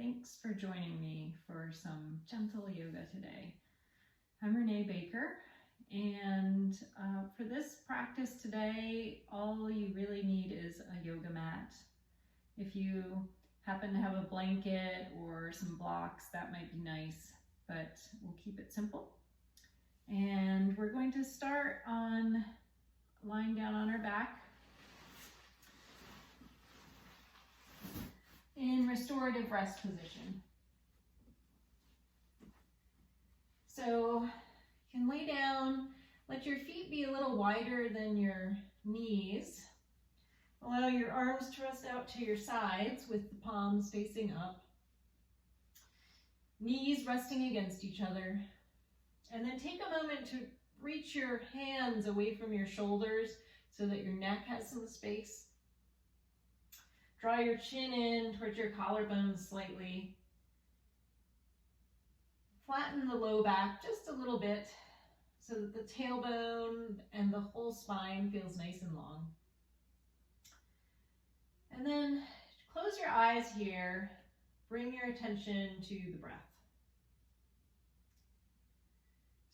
Thanks for joining me for some gentle yoga today. I'm Renee Baker, and for this practice today, all you really need is a yoga mat. If you happen to have a blanket or some blocks, that might be nice, but we'll keep it simple. And we're going to start on lying down on our back in restorative rest position. So you can lay down, let your feet be a little wider than your knees. Allow your arms to rest out to your sides with the palms facing up. Knees resting against each other. And then take a moment to reach your hands away from your shoulders so that your neck has some space. Draw your chin in towards your collarbones slightly. Flatten the low back just a little bit so that the tailbone and the whole spine feels nice and long. And then close your eyes here. Bring your attention to the breath.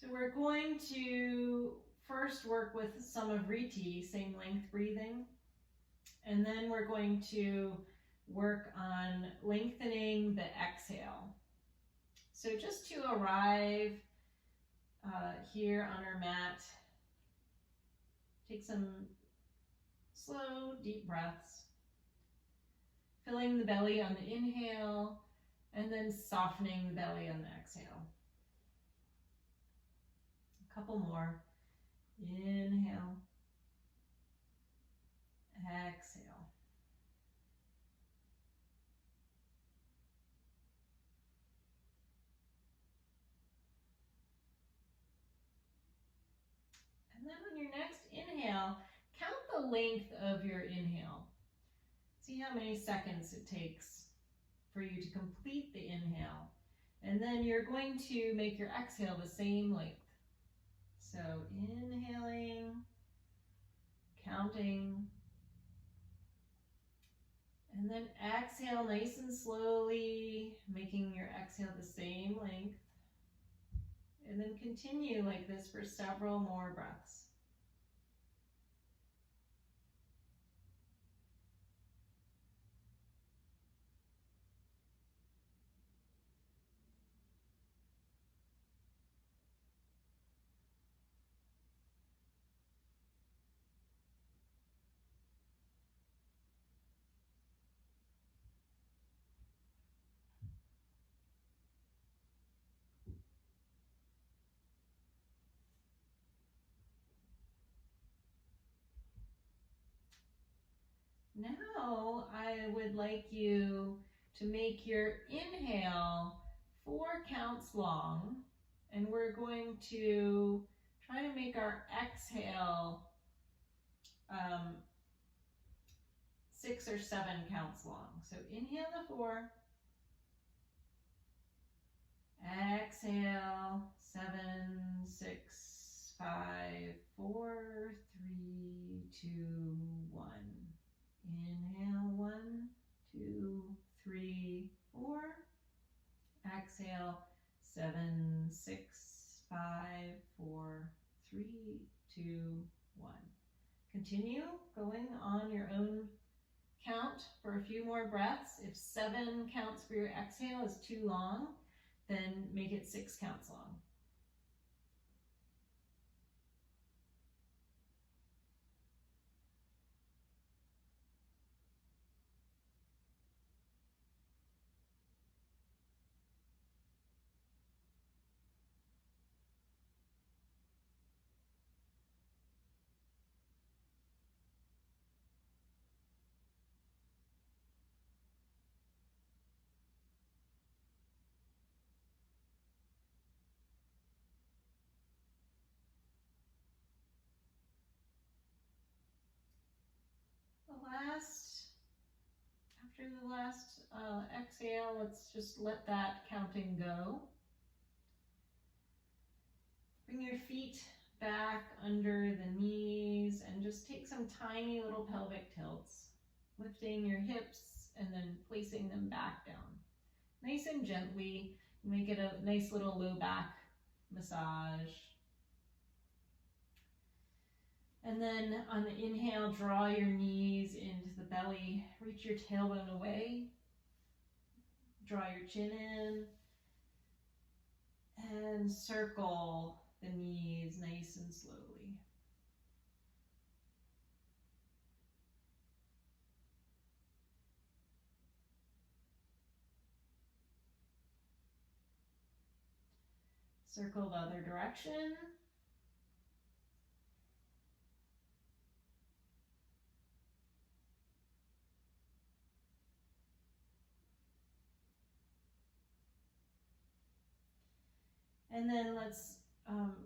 So we're going to first work with Samavriti, same length breathing. And then we're going to work on lengthening the exhale. So just to arrive here on our mat, take some slow, deep breaths, filling the belly on the inhale, and then softening the belly on the exhale. A couple more. Inhale. Exhale. And then on your next inhale, count the length of your inhale. See how many seconds it takes for you to complete the inhale. And then you're going to make your exhale the same length. So inhaling, counting, and then exhale nice and slowly, making your exhale the same length. And then continue like this for several more breaths. Now I would like you to make your inhale 4 counts long, and we're going to try to make our exhale 6 or 7 counts long. So inhale the 4, exhale 7, 6, 5, 4, 3, 2, 1. Inhale 1, 2, 3, 4. Exhale 7, 6, 5, 4, 3, 2, 1. Continue going on your own count for a few more breaths. If 7 counts for your exhale is too long, then make it 6 counts long. After the last exhale, let's just let that counting go. Bring your feet back under the knees and just take some tiny little pelvic tilts, lifting your hips and then placing them back down. nice and gently. Make it a nice little low back massage. And then on the inhale, draw your knees into the belly, reach your tailbone away, draw your chin in, and circle the knees nice and slowly. Circle the other direction. And then let's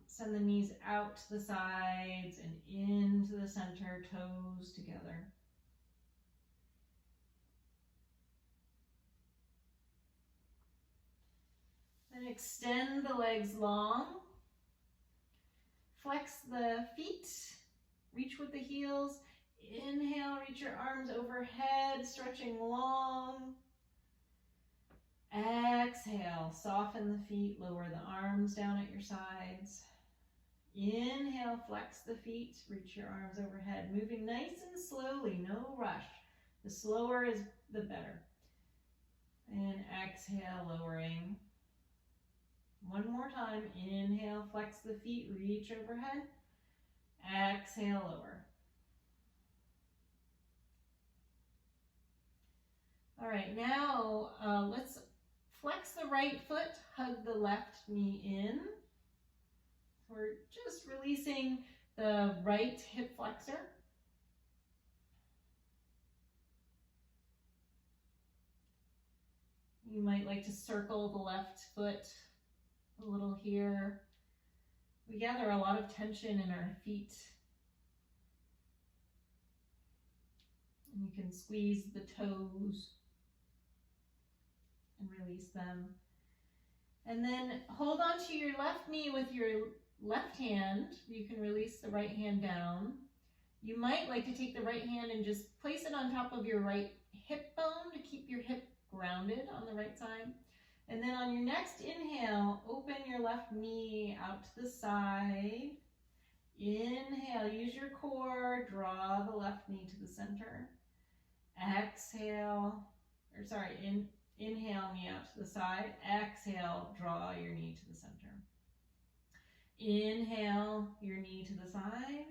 send the knees out to the sides and into the center, toes together. Then extend the legs long. Flex the feet, reach with the heels. Inhale, reach your arms overhead, stretching long. Exhale, soften the feet, lower the arms down at your sides. Inhale, flex the feet, reach your arms overhead, moving nice and slowly, no rush. The slower is the better. And exhale, lowering. One more time, inhale, flex the feet, reach overhead. Exhale, lower. All right, now let's flex the right foot, hug the left knee in. We're just releasing the right hip flexor. You might like to circle the left foot a little here. We gather a lot of tension in our feet. And you can squeeze the toes and release them. And then hold on to your left knee with your left hand. You can release the right hand down. You might like to take the right hand and just place it on top of your right hip bone to keep your hip grounded on the right side. And then on your next inhale, open your left knee out to the side. Inhale, use your core, draw the left knee to the center. Exhale, inhale, knee out to the side. Exhale, draw your knee to the center. Inhale, your knee to the side.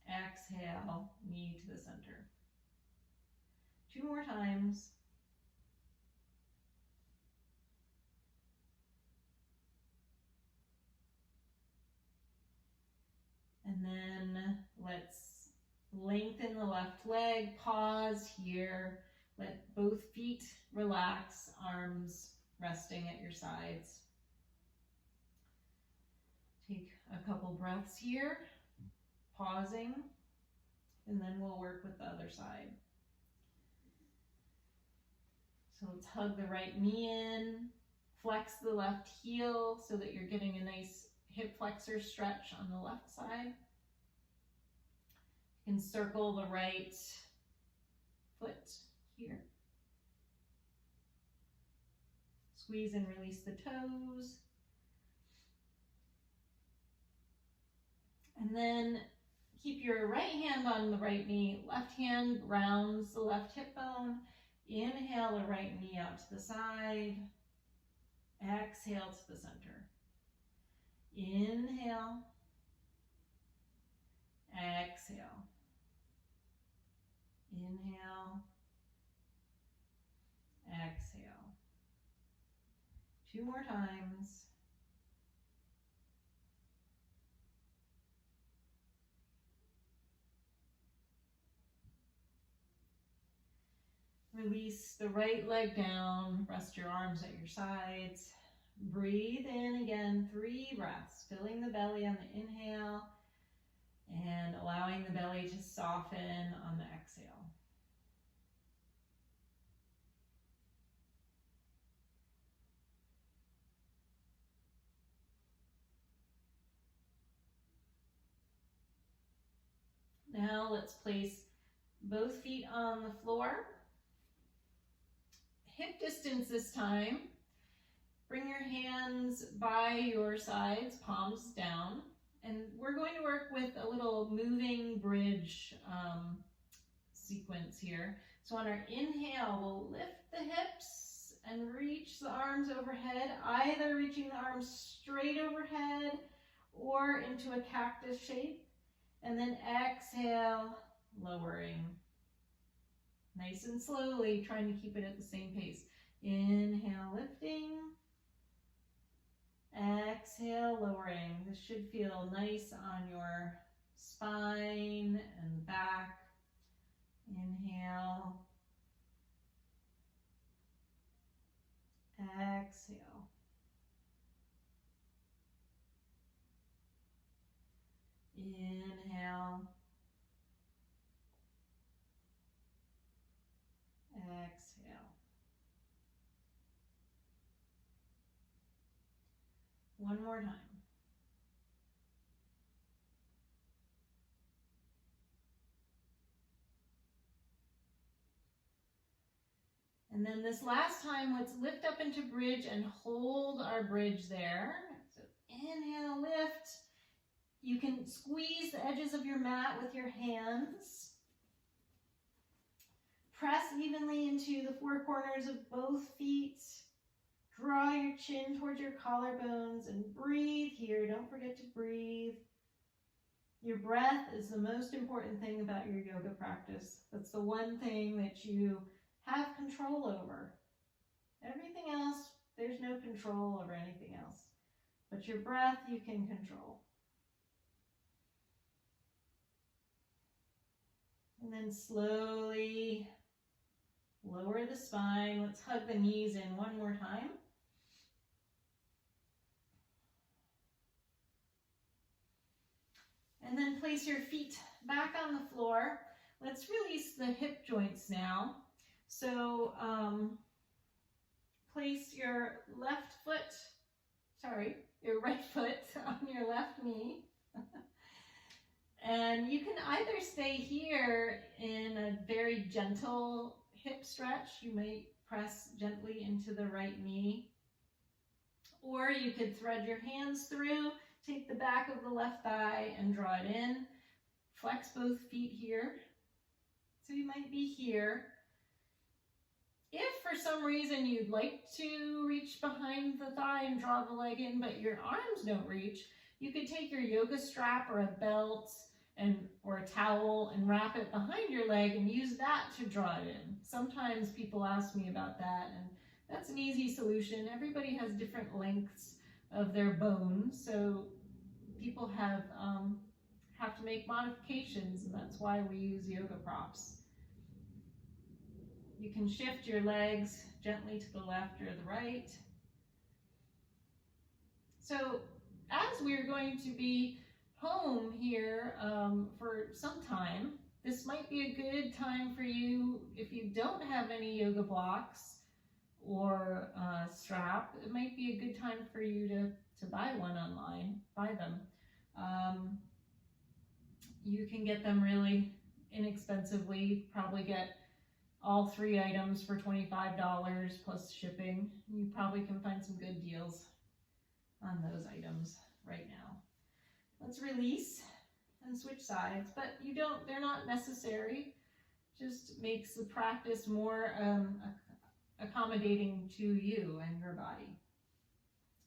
Exhale, knee to the center. 2 more times. And then let's lengthen the left leg, pause here, let both feet relax, arms resting at your sides. Take a couple breaths here, pausing, and then we'll work with the other side. So let's hug the right knee in, flex the left heel so that you're getting a nice hip flexor stretch on the left side. You can circle the right foot here. Squeeze and release the toes. And then keep your right hand on the right knee. Left hand grounds the left hip bone. Inhale the right knee out to the side. Exhale to the center. Inhale. Exhale. Inhale. Exhale. 2 more times. Release the right leg down, rest your arms at your sides. Breathe in again, 3 breaths, filling the belly on the inhale and allowing the belly to soften on the exhale. Now let's place both feet on the floor. hip distance this time. Bring your hands by your sides, palms down, and we're going to work with a little moving bridge sequence here. So on our inhale, we'll lift the hips and reach the arms overhead, either reaching the arms straight overhead or into a cactus shape. And then exhale, lowering. Nice and slowly, trying to keep it at the same pace. Inhale, lifting. Exhale, lowering. This should feel nice on your spine and back. Inhale. Exhale. Inhale. Exhale. One more time. And then this last time, let's lift up into bridge and hold our bridge there. So inhale, lift. You can squeeze the edges of your mat with your hands. Press evenly into the four corners of both feet. Draw your chin towards your collarbones and breathe here. Don't forget to breathe. Your breath is the most important thing about your yoga practice. That's the one thing that you have control over. Everything else, there's no control over anything else. But your breath, you can control. And then slowly lower the spine. Let's hug the knees in one more time. And then place your feet back on the floor. Let's release the hip joints now. So place your your right foot on your left knee. And you can either stay here in a very gentle hip stretch. You might press gently into the right knee. Or you could thread your hands through, take the back of the left thigh and draw it in. Flex both feet here. So you might be here. If for some reason you'd like to reach behind the thigh and draw the leg in, but your arms don't reach, you could take your yoga strap or a belt or a towel and wrap it behind your leg and use that to draw it in. Sometimes people ask me about that, and that's an easy solution. Everybody has different lengths of their bones, so people have to make modifications, and that's why we use yoga props. You can shift your legs gently to the left or the right. So as we're going to be home here for some time, this might be a good time for you, if you don't have any yoga blocks or strap, it might be a good time for you to buy one online, buy them. You can get them really inexpensively, probably get all 3 items for $25 plus shipping. You probably can find some good deals on those items right now. Let's release and switch sides, but they're not necessary. Just makes the practice more accommodating to you and your body.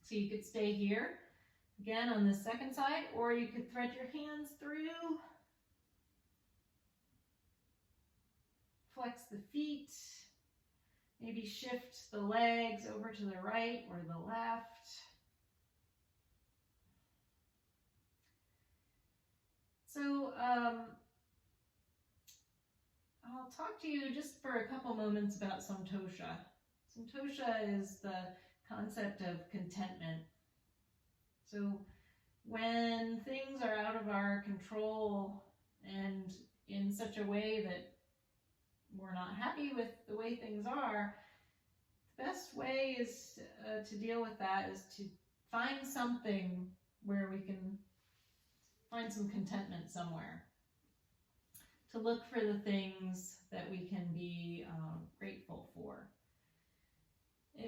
So you could stay here again on the second side, or you could thread your hands through. Flex the feet. Maybe shift the legs over to the right or the left. So I'll talk to you just for a couple moments about Santosha. Santosha is the concept of contentment. So when things are out of our control and in such a way that we're not happy with the way things are, the best way is to deal with that is to find something where we can find some contentment somewhere. To look for the things that we can be grateful for.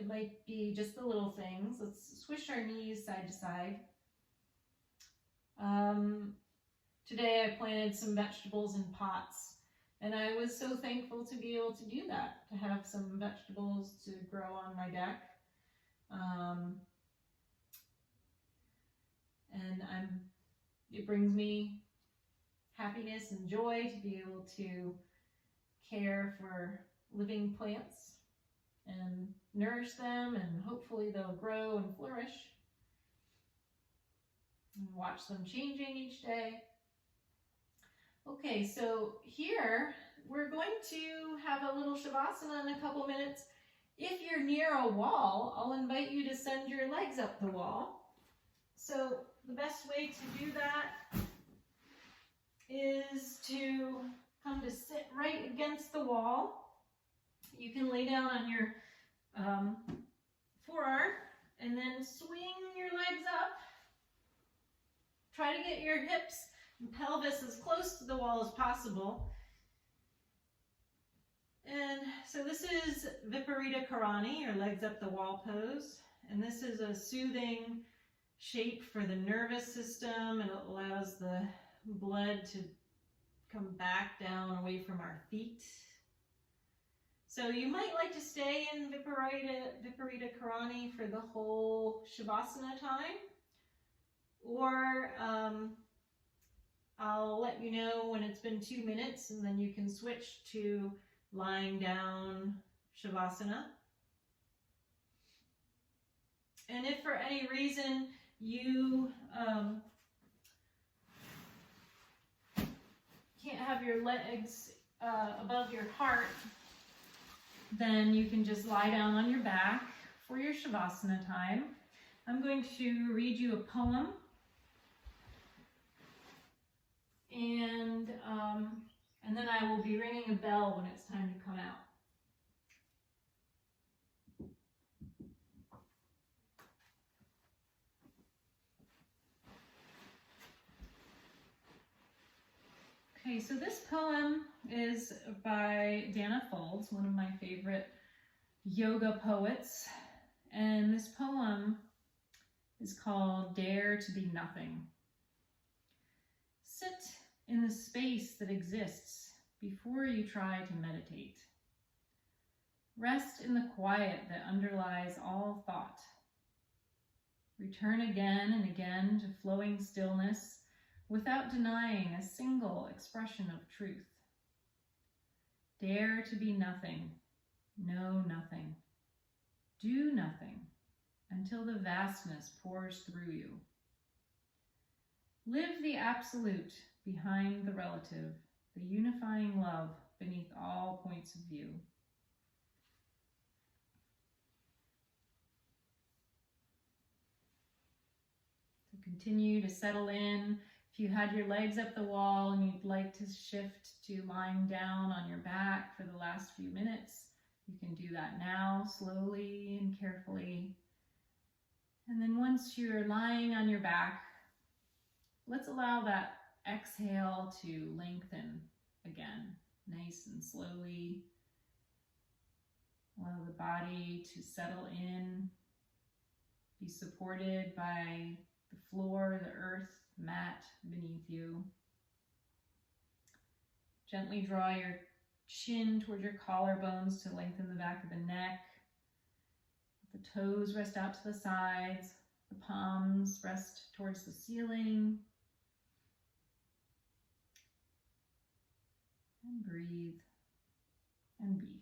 might be just the little things. Let's swish our knees side to side. Today I planted some vegetables in pots, and I was so thankful to be able to do that, to have some vegetables to grow on my deck. And it brings me happiness and joy to be able to care for living plants and nourish them, and hopefully they'll grow and flourish, and watch them changing each day. Okay, so here we're going to have a little Shavasana in a couple minutes. If you're near a wall, I'll invite you to send your legs up the wall. So the best way to do that is to come to sit right against the wall. You can lay down on your forearm and then swing your legs up. Try to get your hips and pelvis as close to the wall as possible. And so this is Viparita Karani, or legs up the wall pose. And this is a soothing shape for the nervous system. It allows the blood to come back down away from our feet. So you might like to stay in Viparita Karani for the whole Shavasana time, or I'll let you know when it's been 2 minutes, and then you can switch to lying down Shavasana. And if for any reason you can't have your legs above your heart, then you can just lie down on your back for your Shavasana time. I'm going to read you a poem, and then I will be ringing a bell when it's time to come out. Okay, so this poem is by Danna Folds, one of my favorite yoga poets. And this poem is called Dare to Be Nothing. Sit in the space that exists before you try to meditate. Rest in the quiet that underlies all thought. Return again and again to flowing stillness without denying a single expression of truth. Dare to be nothing, know nothing, do nothing until the vastness pours through you. Live the absolute behind the relative, the unifying love beneath all points of view. So continue to settle in. If you had your legs up the wall and you'd like to shift to lying down on your back for the last few minutes, you can do that now, slowly and carefully. And then once you're lying on your back, let's allow that exhale to lengthen again, nice and slowly. Allow the body to settle in, be supported by the floor, the earth, mat beneath you. Gently draw your chin toward your collarbones to lengthen the back of the neck. The toes rest out to the sides. The palms rest towards the ceiling. And breathe and be.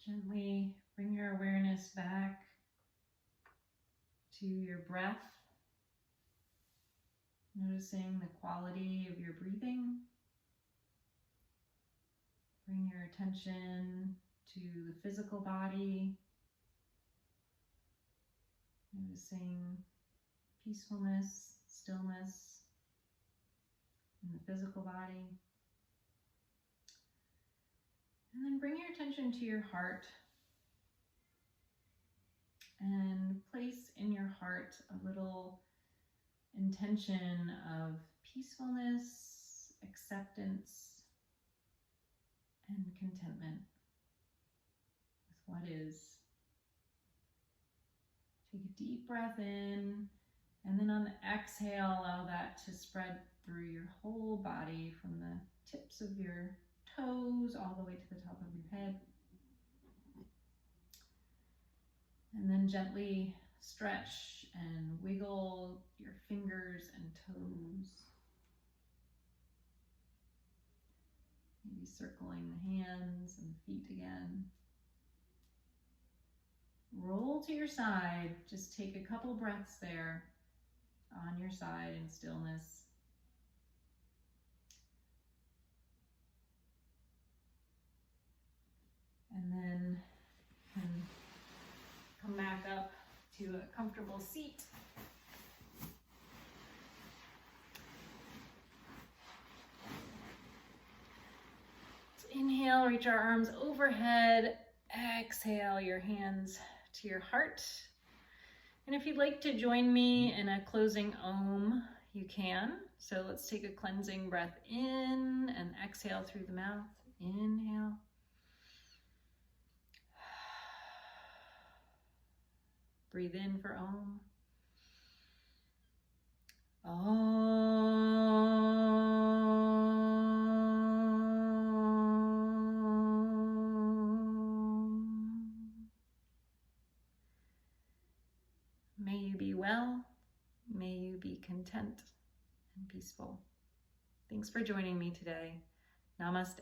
Gently bring your awareness back to your breath, noticing the quality of your breathing. Bring your attention to the physical body, noticing peacefulness, stillness in the physical body. And then bring your attention to your heart and place in your heart a little intention of peacefulness, acceptance, and contentment with what is. Take a deep breath in, and then on the exhale, allow that to spread through your whole body from the tips of your toes all the way to the top of your head. And then gently stretch and wiggle your fingers and toes. Maybe circling the hands and feet again. Roll to your side. Just take a couple breaths there on your side in stillness. And then you can come back up to a comfortable seat. So inhale, reach our arms overhead. Exhale, your hands to your heart. And if you'd like to join me in a closing Om, you can. So let's take a cleansing breath in and exhale through the mouth. Inhale. Breathe in for Om. Om. May you be well. May you be content and peaceful. Thanks for joining me today. Namaste.